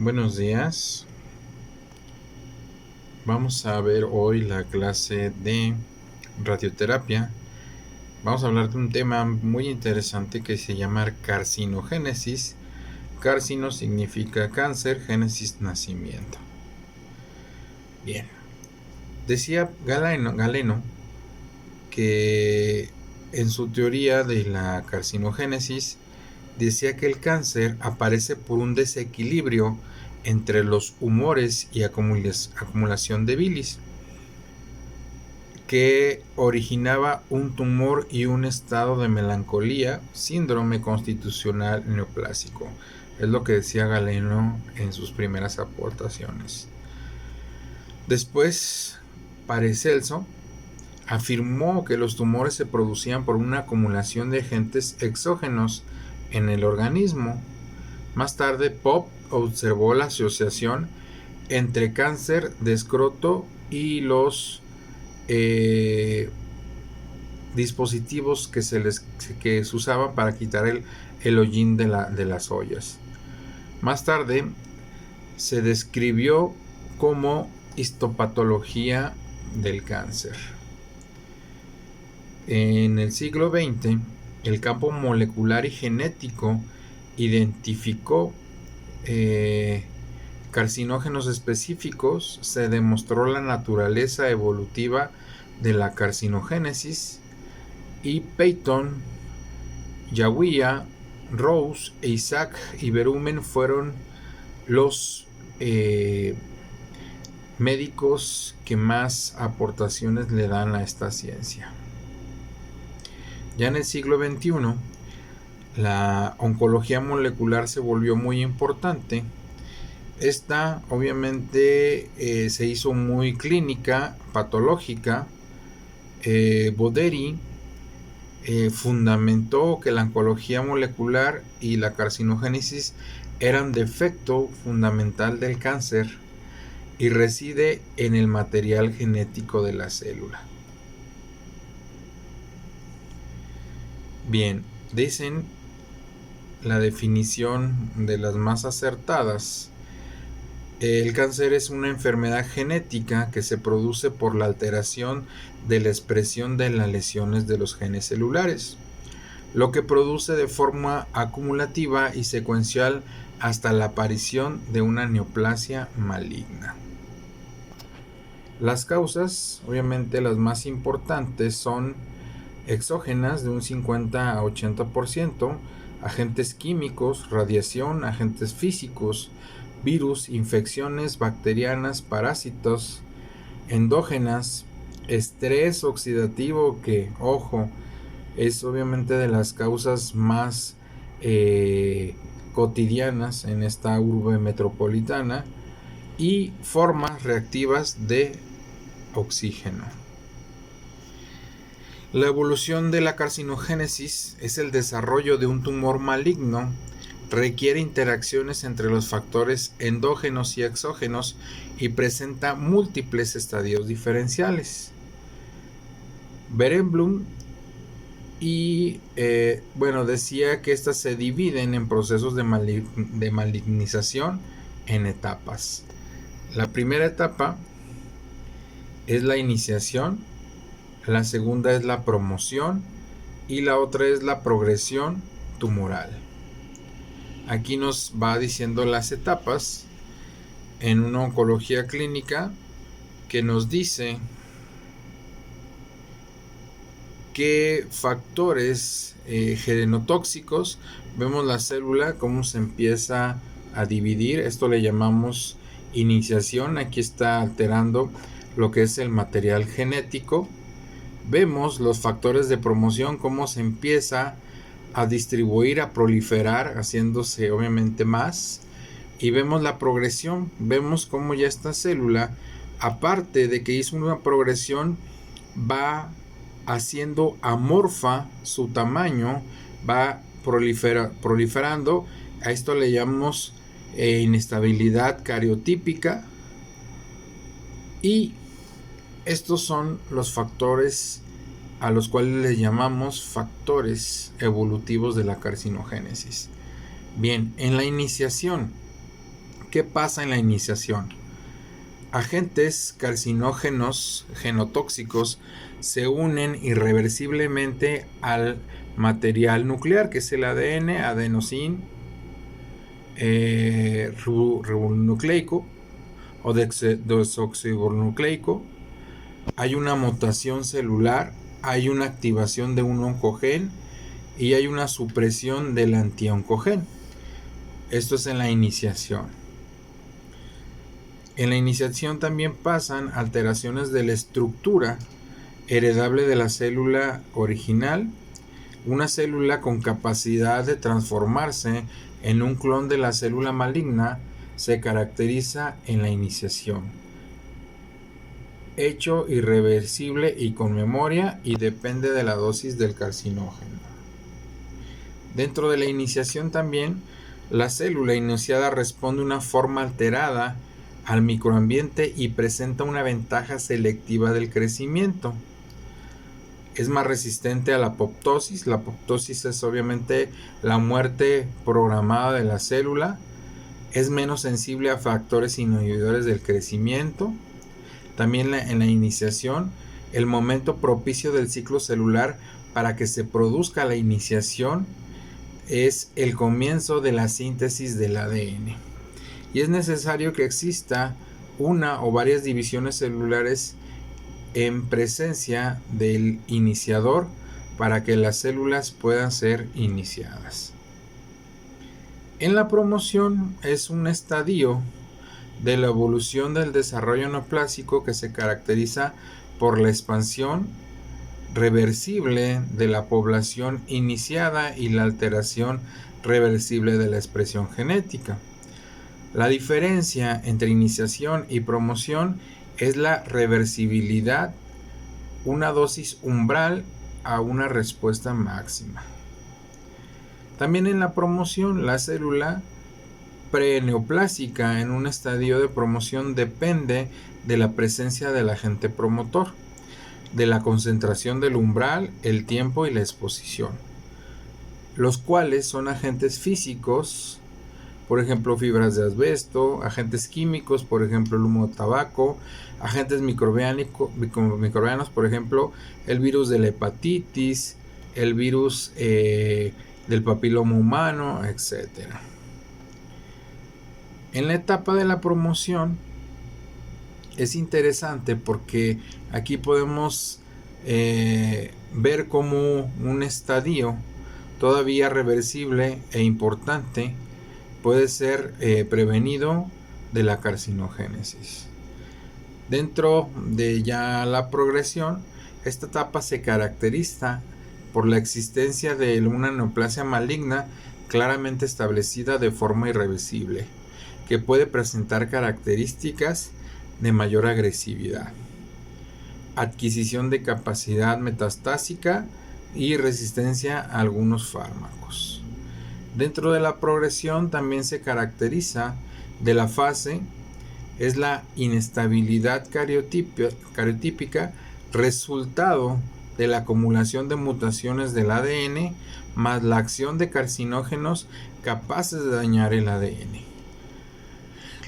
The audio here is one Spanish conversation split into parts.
Buenos días. Vamos a ver hoy la clase de radioterapia. Vamos a hablar de un tema muy interesante que se llama carcinogénesis. Carcino significa cáncer, génesis nacimiento. Bien. Decía Galeno que en su teoría de la carcinogénesis decía que el cáncer aparece por un desequilibrio entre los humores y acumulación de bilis, que originaba un tumor y un estado de melancolía, síndrome constitucional neoplásico. Es lo que decía Galeno en sus primeras aportaciones. Después, Paracelso afirmó que los tumores se producían por una acumulación de agentes exógenos en el organismo. Más tarde, Popp observó la asociación entre cáncer de escroto y los dispositivos que se usaban para quitar el hollín de las ollas. Más tarde se describió como histopatología del cáncer. En el siglo XX, el campo molecular y genético identificó carcinógenos específicos. Se demostró la naturaleza evolutiva de la carcinogénesis, y Peyton, Yahuía, Rose e Isaac Iberumen fueron los médicos que más aportaciones le dan a esta ciencia. Ya en el siglo XXI, la oncología molecular se volvió muy importante. Esta obviamente se hizo muy clínica, patológica. Boderi fundamentó que la oncología molecular y la carcinogénesis eran defecto fundamental del cáncer y reside en el material genético de la célula. Bien, dicen la definición de las más acertadas. El cáncer es una enfermedad genética que se produce por la alteración de la expresión de las lesiones de los genes celulares, lo que produce de forma acumulativa y secuencial hasta la aparición de una neoplasia maligna. Las causas, obviamente las más importantes, son exógenas de un 50 a 80%, agentes químicos, radiación, agentes físicos, virus, infecciones bacterianas, parásitos, endógenas, estrés oxidativo, que, ojo, es obviamente de las causas más cotidianas en esta urbe metropolitana, y formas reactivas de oxígeno. La evolución de la carcinogénesis es el desarrollo de un tumor maligno. Requiere interacciones entre los factores endógenos y exógenos y presenta múltiples estadios diferenciales. Berenblum decía que estas se dividen en procesos de malignización en etapas. La primera etapa es la iniciación, la segunda es la promoción y la otra es la progresión tumoral. Aquí nos va diciendo las etapas en una oncología clínica, que nos dice qué factores genotóxicos. Vemos la célula cómo se empieza a dividir. Esto le llamamos iniciación. Aquí está alterando lo que es el material genético. Vemos los factores de promoción, cómo se empieza a distribuir, a proliferar, haciéndose obviamente más. Y vemos la progresión. Vemos cómo ya esta célula, aparte de que hizo una progresión, va haciendo amorfa su tamaño, va proliferando. A esto le llamamos inestabilidad cariotípica. Y estos son los factores a los cuales les llamamos factores evolutivos de la carcinogénesis. Bien, en la iniciación, ¿Qué pasa en la iniciación? Agentes carcinógenos genotóxicos se unen irreversiblemente al material nuclear, que es el ADN, adenosín ribonucleico o desoxirribonucleico. Hay una mutación celular, hay una activación de un oncogen y hay una supresión del antioncogen. Esto es en la iniciación. En la iniciación también pasan alteraciones de la estructura heredable de la célula original. Una célula con capacidad de transformarse en un clon de la célula maligna se caracteriza en la iniciación. Hecho irreversible y con memoria, y depende de la dosis del carcinógeno. Dentro de la iniciación también, la célula iniciada responde de una forma alterada al microambiente y presenta una ventaja selectiva del crecimiento. Es más resistente a la apoptosis. La apoptosis es obviamente la muerte programada de la célula. Es menos sensible a factores inhibidores del crecimiento. También en la iniciación, el momento propicio del ciclo celular para que se produzca la iniciación es el comienzo de la síntesis del ADN. Y es necesario que exista una o varias divisiones celulares en presencia del iniciador para que las células puedan ser iniciadas. En la promoción es un estadio de la evolución del desarrollo neoplásico que se caracteriza por la expansión reversible de la población iniciada y la alteración reversible de la expresión genética. La diferencia entre iniciación y promoción es la reversibilidad, una dosis umbral a una respuesta máxima. También en la promoción, la célula preneoplásica en un estadio de promoción depende de la presencia del agente promotor, de la concentración del umbral, el tiempo y la exposición, los cuales son agentes físicos, por ejemplo fibras de asbesto, agentes químicos, por ejemplo el humo de tabaco, agentes microbianos, por ejemplo el virus de la hepatitis, el virus del papiloma humano, etc. En la etapa de la promoción es interesante porque aquí podemos ver cómo un estadio todavía reversible e importante puede ser prevenido de la carcinogénesis. Dentro de ya la progresión, esta etapa se caracteriza por la existencia de una neoplasia maligna claramente establecida de forma irreversible, que puede presentar características de mayor agresividad, adquisición de capacidad metastásica y resistencia a algunos fármacos. Dentro de la progresión también se caracteriza de la fase, es la inestabilidad cariotípica, resultado de la acumulación de mutaciones del ADN más la acción de carcinógenos capaces de dañar el ADN.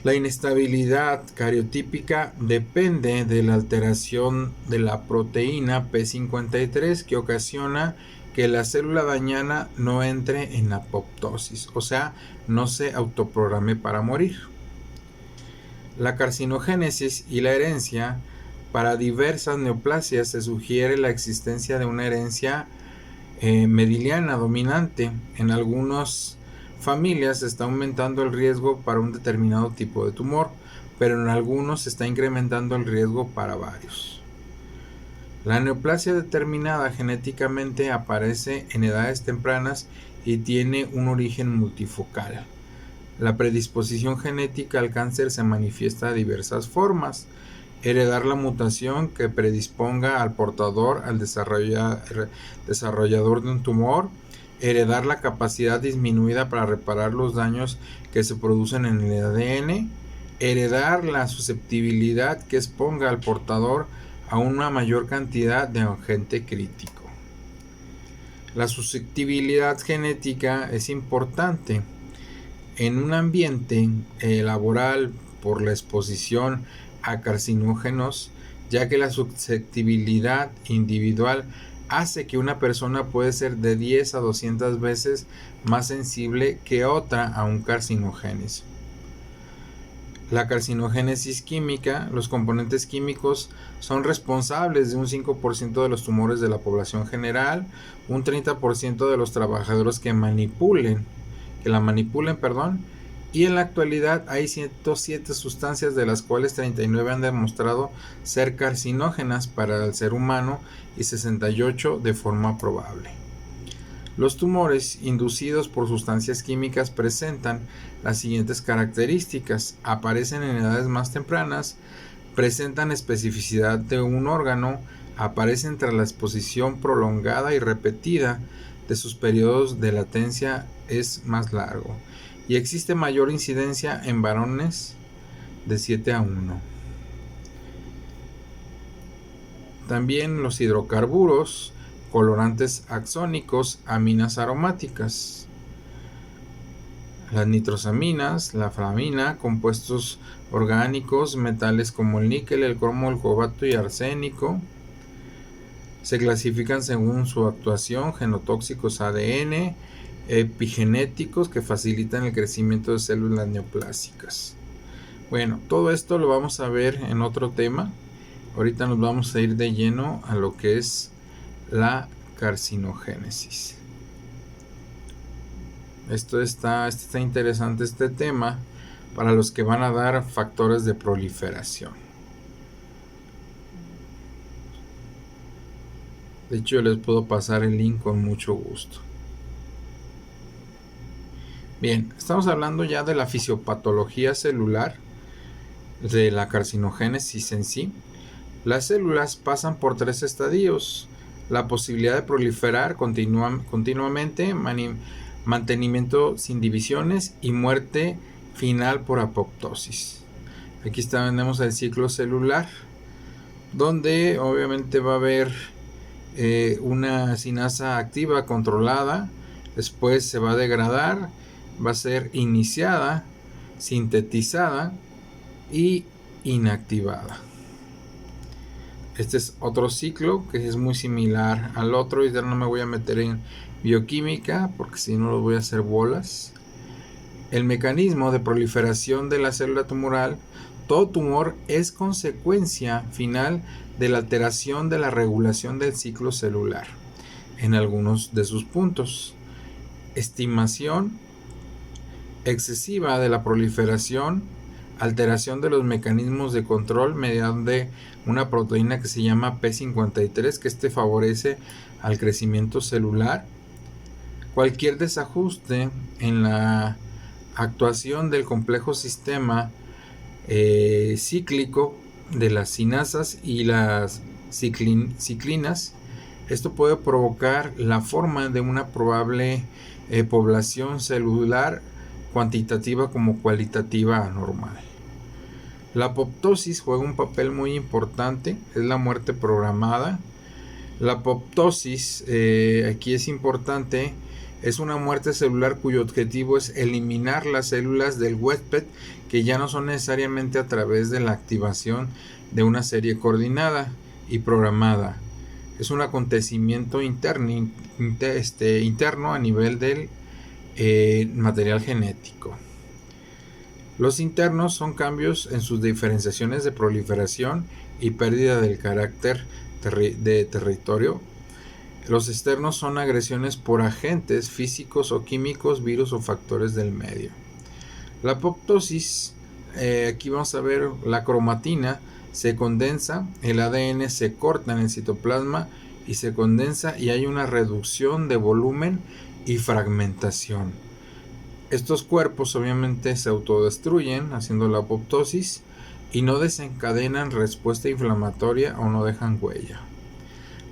La inestabilidad cariotípica depende de la alteración de la proteína P53 que ocasiona que la célula dañada no entre en apoptosis, o sea, no se autoprograme para morir. La carcinogénesis y la herencia. Para diversas neoplasias se sugiere la existencia de una herencia mediliana dominante. En algunas familias se está aumentando el riesgo para un determinado tipo de tumor, pero en algunos se está incrementando el riesgo para varios. La neoplasia determinada genéticamente aparece en edades tempranas y tiene un origen multifocal. La predisposición genética al cáncer se manifiesta de diversas formas. Heredar la mutación que predisponga al portador al desarrollador de un tumor. Heredar la capacidad disminuida para reparar los daños que se producen en el ADN. Heredar la susceptibilidad que exponga al portador a una mayor cantidad de agente crítico. La susceptibilidad genética es importante. en un ambiente laboral por la exposición a carcinógenos, ya que la susceptibilidad individual hace que una persona puede ser de 10 a 200 veces más sensible que otra a un carcinogénico. La carcinogénesis química, los componentes químicos son responsables de un 5% de los tumores de la población general, un 30% de los trabajadores que la manipulen, y en la actualidad hay 107 sustancias, de las cuales 39 han demostrado ser carcinógenas para el ser humano y 68 de forma probable. Los tumores inducidos por sustancias químicas presentan las siguientes características: aparecen en edades más tempranas, presentan especificidad de un órgano, aparecen tras la exposición prolongada y repetida de sus periodos de latencia es más largo, y existe mayor incidencia en varones de 7 a 1. También los hidrocarburos, colorantes axónicos, aminas aromáticas, las nitrosaminas, la flamina, compuestos orgánicos, metales como el níquel, el cromo, el cobalto y arsénico. Se clasifican según su actuación: genotóxicos, ADN, epigenéticos, que facilitan el crecimiento de células neoplásicas. Bueno, todo esto lo vamos a ver en otro tema. Ahorita nos vamos a ir de lleno a lo que es la carcinogénesis. Está interesante este tema para los que van a dar factores de proliferación. De hecho, yo les puedo pasar el link con mucho gusto. Bien, estamos hablando ya de la fisiopatología celular, de la carcinogénesis en sí. Las células pasan por 3 estadios: la posibilidad de proliferar continuamente, mantenimiento sin divisiones y muerte final por apoptosis. Aquí tenemos el ciclo celular, donde obviamente va a haber una sinasa activa controlada, después se va a degradar, va a ser iniciada, sintetizada y inactivada. Este es otro ciclo que es muy similar al otro, y ya no me voy a meter en bioquímica porque si no lo voy a hacer bolas. El mecanismo de proliferación de la célula tumoral: todo tumor es consecuencia final de la alteración de la regulación del ciclo celular en algunos de sus puntos. Estimación excesiva de la proliferación, alteración de los mecanismos de control mediante una proteína que se llama P53, que favorece al crecimiento celular. Cualquier desajuste en la actuación del complejo sistema cíclico de las sinasas y las ciclinas, esto puede provocar la forma de una probable población celular cuantitativa como cualitativa anormal. La apoptosis juega un papel muy importante, es la muerte programada. La apoptosis, aquí es importante, es una muerte celular cuyo objetivo es eliminar las células del huésped, que ya no son necesariamente a través de la activación de una serie coordinada y programada. Es un acontecimiento interno a nivel del material genético. Los internos son cambios en sus diferenciaciones de proliferación y pérdida del carácter de territorio. Los externos son agresiones por agentes físicos o químicos, virus o factores del medio. La apoptosis, aquí vamos a ver la cromatina, se condensa, el ADN se corta en el citoplasma y se condensa, y hay una reducción de volumen y fragmentación. Estos cuerpos obviamente se autodestruyen haciendo la apoptosis y no desencadenan respuesta inflamatoria o no dejan huella.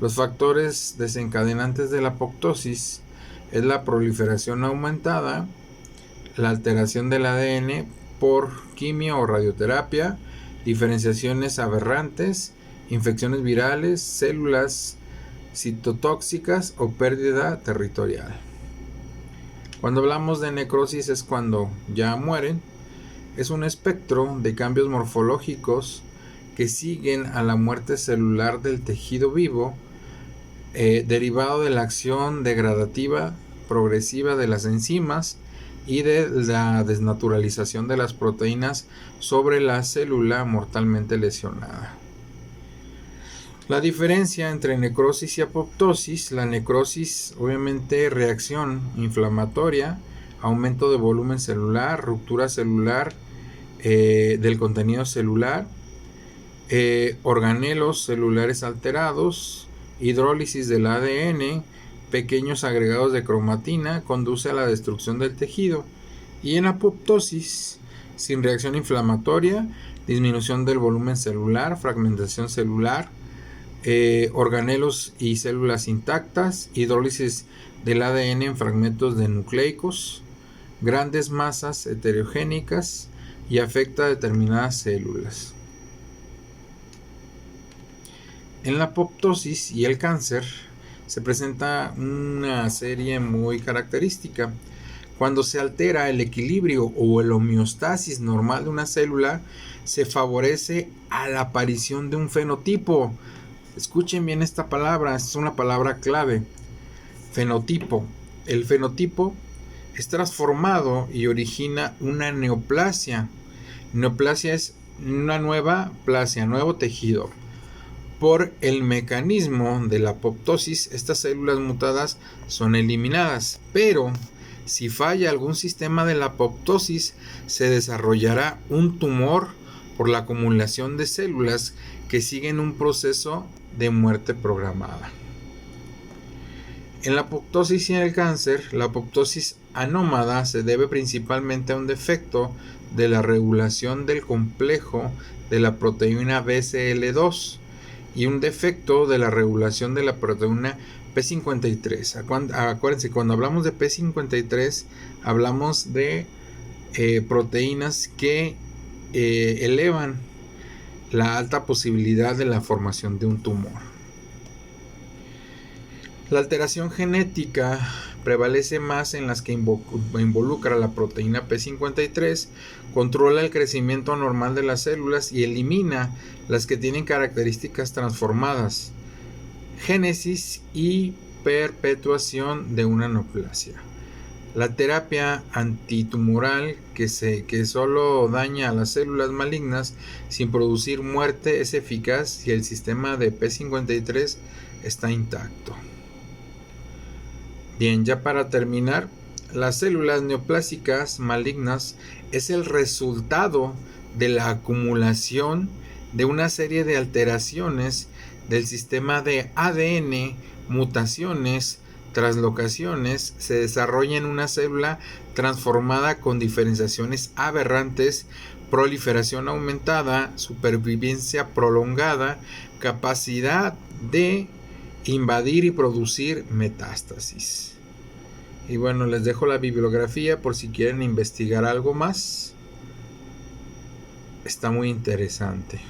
Los factores desencadenantes de la apoptosis es la proliferación aumentada, la alteración del ADN por quimio o radioterapia, diferenciaciones aberrantes, infecciones virales, células citotóxicas o pérdida territorial. Cuando hablamos de necrosis es cuando ya mueren. Es un espectro de cambios morfológicos que siguen a la muerte celular del tejido vivo, derivado de la acción degradativa progresiva de las enzimas y de la desnaturalización de las proteínas sobre la célula mortalmente lesionada. La diferencia entre necrosis y apoptosis: la necrosis, obviamente, reacción inflamatoria, aumento de volumen celular, ruptura celular del contenido celular, organelos celulares alterados, hidrólisis del ADN, pequeños agregados de cromatina, conduce a la destrucción del tejido. Y en apoptosis, sin reacción inflamatoria, disminución del volumen celular, fragmentación celular, organelos y células intactas, hidrólisis del ADN en fragmentos de nucleicos, grandes masas heterogénicas, y afecta a determinadas células. En la apoptosis y el cáncer se presenta una serie muy característica. Cuando se altera el equilibrio o el homeostasis normal de una célula, se favorece a la aparición de un fenotipo. Escuchen bien esta palabra, es una palabra clave. Fenotipo. El fenotipo es transformado y origina una neoplasia. Neoplasia es una nueva plasia, nuevo tejido. Por el mecanismo de la apoptosis, estas células mutadas son eliminadas, pero si falla algún sistema de la apoptosis, se desarrollará un tumor por la acumulación de células que siguen un proceso de muerte programada. En la apoptosis y en el cáncer, la apoptosis anómada se debe principalmente a un defecto de la regulación del complejo de la proteína BCL2 y un defecto de la regulación de la proteína P53. Acuérdense, cuando hablamos de P53 hablamos de proteínas que elevan la alta posibilidad de la formación de un tumor. La alteración genética prevalece más en las que involucra la proteína P53, controla el crecimiento normal de las células y elimina las que tienen características transformadas, génesis y perpetuación de una neoplasia. La terapia antitumoral que solo daña a las células malignas sin producir muerte es eficaz si el sistema de P53 está intacto. Bien, ya para terminar, las células neoplásicas malignas es el resultado de la acumulación de una serie de alteraciones del sistema de ADN, mutaciones, translocaciones, se desarrolla en una célula transformada con diferenciaciones aberrantes, proliferación aumentada, supervivencia prolongada, capacidad de invadir y producir metástasis. Y bueno, les dejo la bibliografía por si quieren investigar algo más. Está muy interesante.